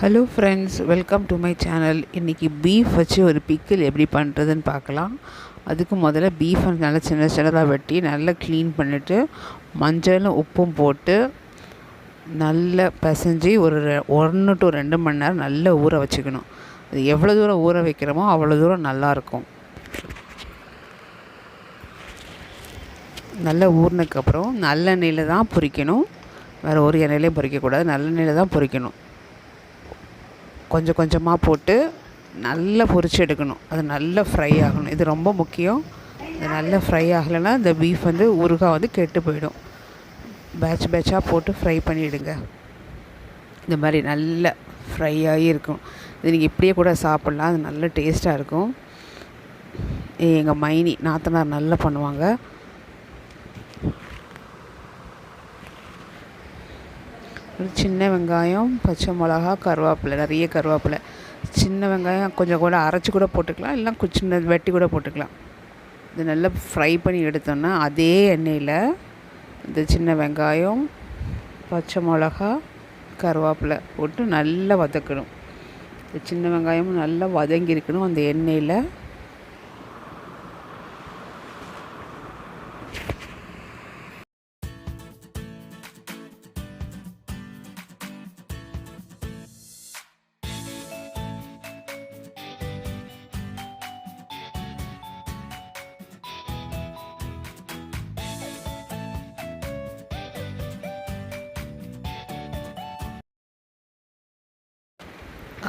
Hello friends, welcome to my channel. இன்றைக்கி beef வச்சு ஒரு பிக்கிள் எப்படி பண்ணுறதுன்னு பார்க்கலாம். அதுக்கு முதல்ல பீஃபை நல்லா சின்ன சின்னதாக வெட்டி நல்லா க்ளீன் பண்ணிவிட்டு மஞ்சளும் உப்பும் போட்டு நல்லா பிசைஞ்சு ஒரு 1 to 2 மணி நேரம் நல்லா ஊற வச்சுக்கணும். அது எவ்வளோ தூரம் ஊற வைக்கிறோமோ அவ்வளோ தூரம் நல்லாயிருக்கும். நல்லா ஊறினதுக்கப்புறம் நல்லெண்ணெயில் தான் பொரிக்கணும், வேறு ஒரு எண்ணெயிலையும் பொரிக்கக்கூடாது. நல்லெண்ணெயில் தான் பொரிக்கணும். கொஞ்சம் கொஞ்சமாக போட்டு நல்லா பொரிச்சு எடுக்கணும். அது நல்லா ஃப்ரை ஆகணும். இது ரொம்ப முக்கியம். அது நல்லா ஃப்ரை ஆகலைன்னா இந்த பீஃப் ஊறுகாய் கெட்டு போயிடும். பேட்சாக போட்டு ஃப்ரை பண்ணிவிடுங்க. இந்த மாதிரி நல்லா ஃப்ரை ஆகி இருக்கும். இது நீங்கள் இப்படியே கூட சாப்பிட்லாம். அது நல்ல டேஸ்ட்டாக இருக்கும். எங்கள் மைனி நாத்தனார் நல்லா பண்ணுவாங்க. சின்ன வெங்காயம், பச்சை மிளகா, கருவேப்பிலை, நிறைய கருவேப்பிலை, சின்ன வெங்காயம் கொஞ்சம் கூட அரைச்சி கூட போட்டுக்கலாம், இல்லை சின்ன வெட்டி கூட போட்டுக்கலாம். இது நல்லா ஃப்ரை பண்ணி எடுத்தோன்னா அதே எண்ணெயில் இந்த சின்ன வெங்காயம், பச்சை மிளகா, கருவேப்பிலை போட்டு நல்லா வதக்கணும். இந்த சின்ன வெங்காயமும் நல்லா வதங்கி இருக்கணும் அந்த எண்ணெயில்.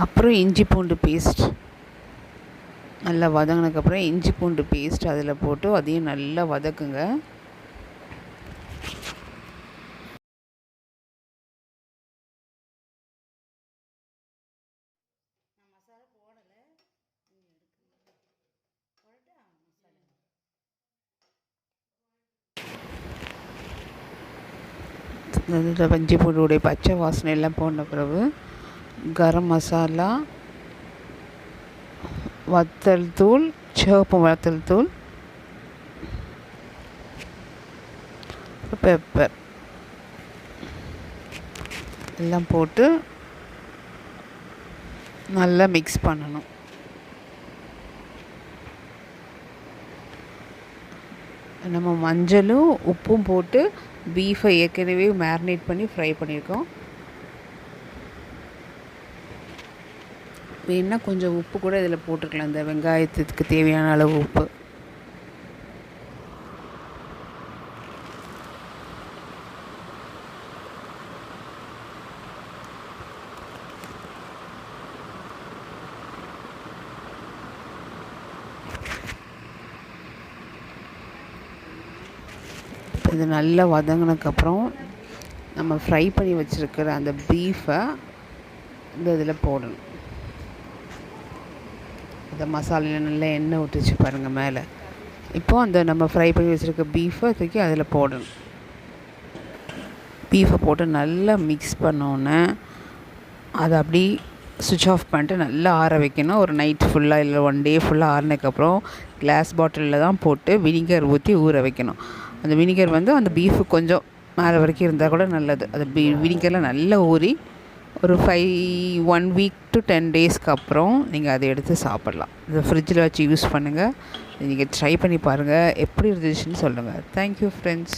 அப்புறம் இஞ்சி பூண்டு பேஸ்ட் நல்லா வதங்கினதுக்கப்புறம் இஞ்சி பூண்டு பேஸ்ட் அதில் போட்டு அதையும் நல்லா வதக்குங்க. இஞ்சி பூண்டுடைய பச்சை வாசனை எல்லாம் போன பிறகு கரம் மசாலா, வத்தல் தூள், சிவப்பு வத்தல் தூள், பெப்பர் எல்லாம் போட்டு நல்லா மிக்ஸ் பண்ணணும். நம்ம மஞ்சளும் உப்பும் போட்டு பீஃபை ஏற்கனவே மேரினேட் பண்ணி ஃப்ரை பண்ணியிருக்கோம். வேணுன்னா கொஞ்சம் உப்பு கூட இதில் போட்டுருக்கலாம், இந்த வெங்காயத்துக்கு தேவையான அளவு உப்பு. இது நல்லா வதங்கினதுக்கப்புறம் நம்ம ஃப்ரை பண்ணி வச்சுருக்கிற அந்த பீஃபை இந்த இதில் போடணும். அந்த மசாலையில் நல்லா எண்ணெய் ஊற்றிச்சு பாருங்கள் மேலே. இப்போது அந்த நம்ம ஃப்ரை பண்ணி வச்சுருக்க பீஃபை தூக்கி அதில் போடணும். பீஃபை போட்டு நல்லா மிக்ஸ் பண்ணோன்னே அதை அப்படி சுவிட்ச் ஆஃப் பண்ணிட்டு நல்லா ஆற வைக்கணும். ஒரு நைட் ஃபுல்லாக இல்லை 1 day ஃபுல்லாக ஆறினதுக்கப்புறம் கிளாஸ் பாட்டிலில் தான் போட்டு வினிகர் ஊற்றி ஊற வைக்கணும். அந்த வினிகர் அந்த பீஃபு கொஞ்சம் மேலே வரைக்கும் இருந்தால் கூட நல்லது. அது வினிகரில் நல்லா ஊறி ஒரு 1 week to 10 daysக்கு அப்புறம் நீங்கள் அதை எடுத்து சாப்பிட்லாம். இதை ஃப்ரிட்ஜில் வச்சு யூஸ் பண்ணுங்கள். நீங்கள் ட்ரை பண்ணி பாருங்கள், எப்படி இருந்துச்சுன்னு சொல்லுங்கள். Thank you friends.